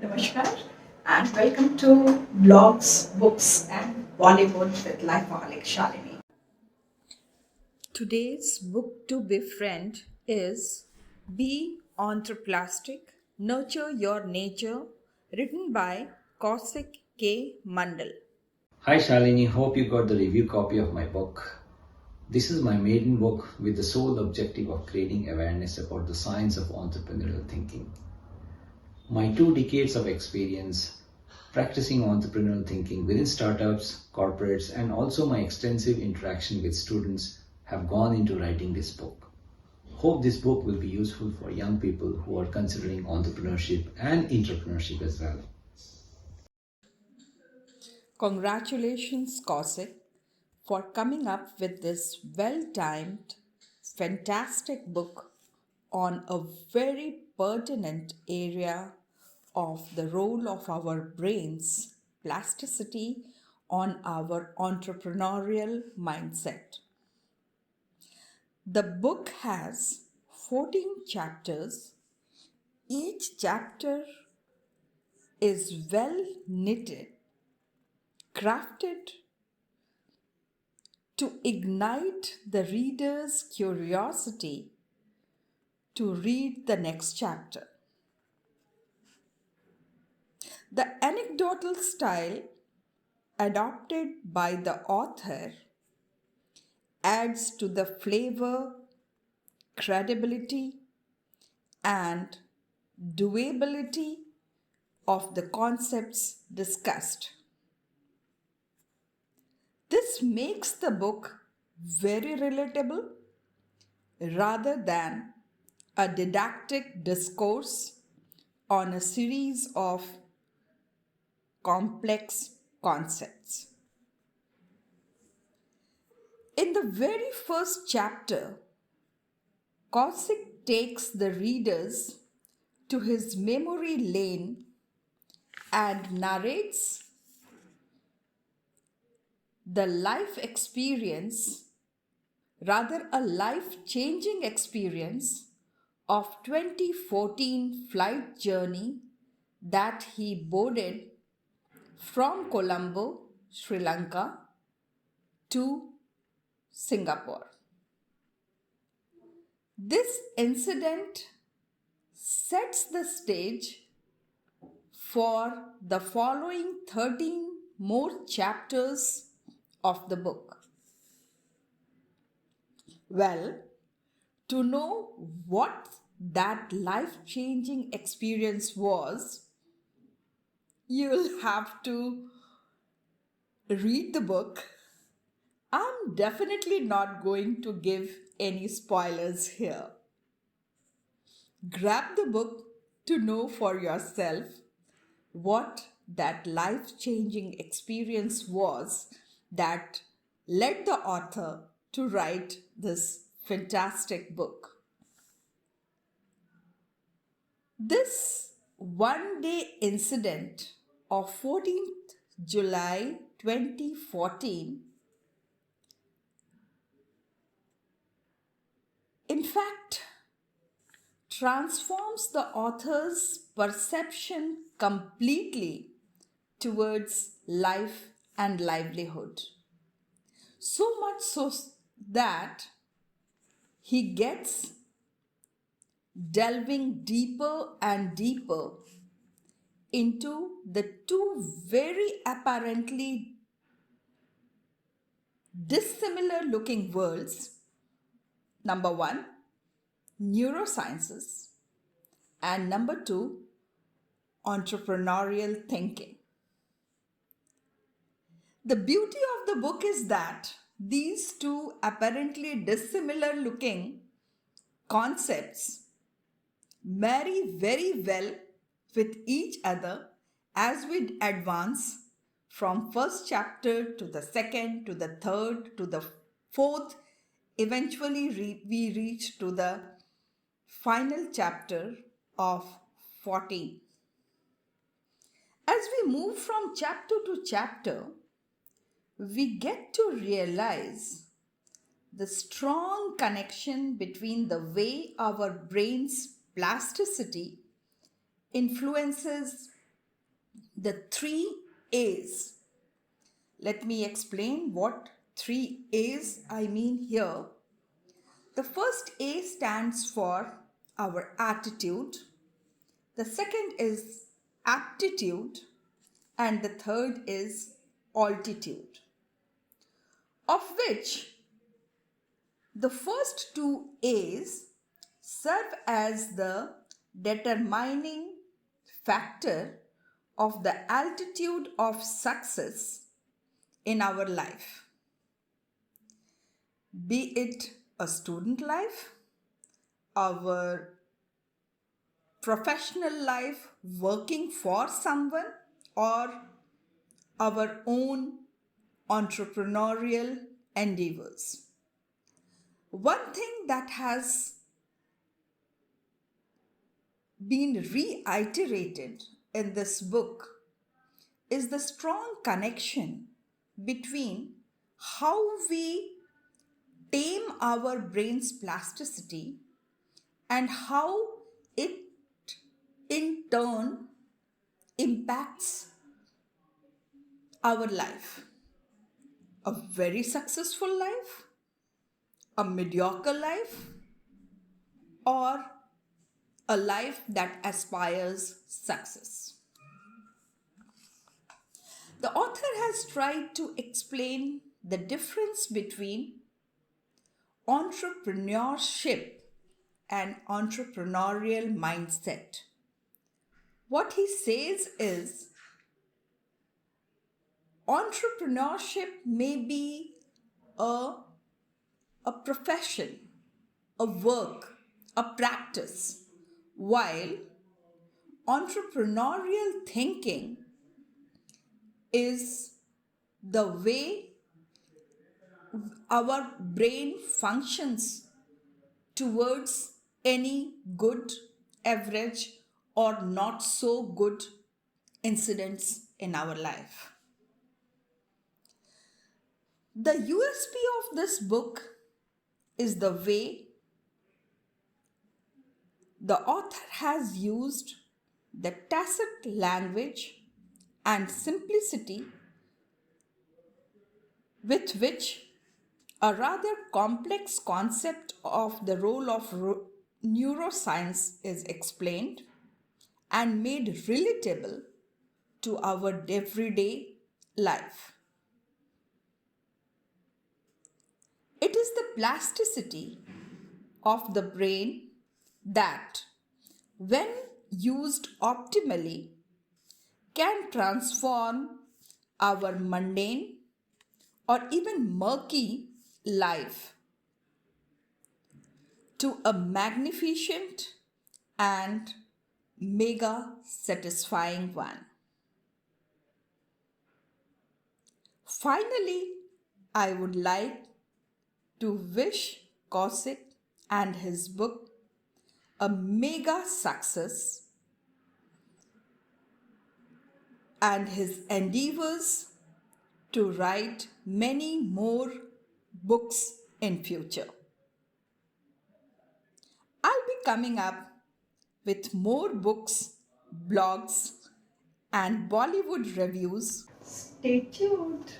Namaskar and welcome to Blogs, Books and Bollywood with Lifoholic Shalini. Today's book to befriend is Be Entreplastic, Nurture Your Nature, written by Kausik K. Mandal. Hi Shalini, hope you got the review copy of my book. This is my maiden book with the sole objective of creating awareness about the science of entrepreneurial thinking. My 2 decades of experience practicing entrepreneurial thinking within startups, corporates, and also my extensive interaction with students have gone into writing this book. Hope this book will be useful for young people who are considering entrepreneurship and entrepreneurship as well. Congratulations, Kausik, for coming up with this well timed, fantastic book on a very pertinent area of the role of our brains, plasticity, on our entrepreneurial mindset. The book has 14 chapters. Each chapter is well knitted, crafted to ignite the reader's curiosity to read the next chapter. The anecdotal style adopted by the author adds to the flavor, credibility, and doability of the concepts discussed. This makes the book very relatable rather than a didactic discourse on a series of complex concepts. In the very first chapter, Kausik takes the readers to his memory lane and narrates the life experience, rather a life-changing experience of 2014 flight journey that he boarded from Colombo, Sri Lanka to Singapore. This incident sets the stage for the following 13 more chapters of the book. Well, to know what that life-changing experience was, you'll have to read the book. I'm definitely not going to give any spoilers here. Grab the book to know for yourself what that life-changing experience was that led the author to write this fantastic book. This one-day incident of 14th July 2014, in fact, transforms the author's perception completely towards life and livelihood. So much so that he gets delving deeper and deeper into the two very apparently dissimilar looking worlds. Number one, neurosciences, and number two, entrepreneurial thinking. The beauty of the book is that these two apparently dissimilar looking concepts marry very well with each other as we advance from first chapter to the second to the third to the fourth. Eventually we reach to the final chapter of 14. As we move from chapter to chapter, we get to realize the strong connection between the way our brain's plasticity influences the 3 A's. Let me explain what 3 A's I mean here. The first A stands for our attitude, the second is aptitude, and the third is altitude, of which the first 2 A's serve as the determining factor of the altitude of success in our life, be it a student life, our professional life working for someone, or our own entrepreneurial endeavors. One thing that has been reiterated in this book is the strong connection between how we tame our brain's plasticity and how it in turn impacts our life. A very successful life, a mediocre life, or a life that aspires success. The author has tried to explain the difference between entrepreneurship and entrepreneurial mindset. What he says is entrepreneurship may be a profession, a work, a practice, while entrepreneurial thinking is the way our brain functions towards any good, average, or not so good incidents in our life. The USP of this book is the way the author has used the tacit language and simplicity with which a rather complex concept of the role of neuroscience is explained and made relatable to our everyday life. It is the plasticity of the brain that, when used optimally, can transform our mundane or even murky life to a magnificent and mega satisfying one. Finally, I would like to wish Kausik and his book a mega success and his endeavors to write many more books in future. I'll be coming up with more books, blogs, and Bollywood reviews. Stay tuned.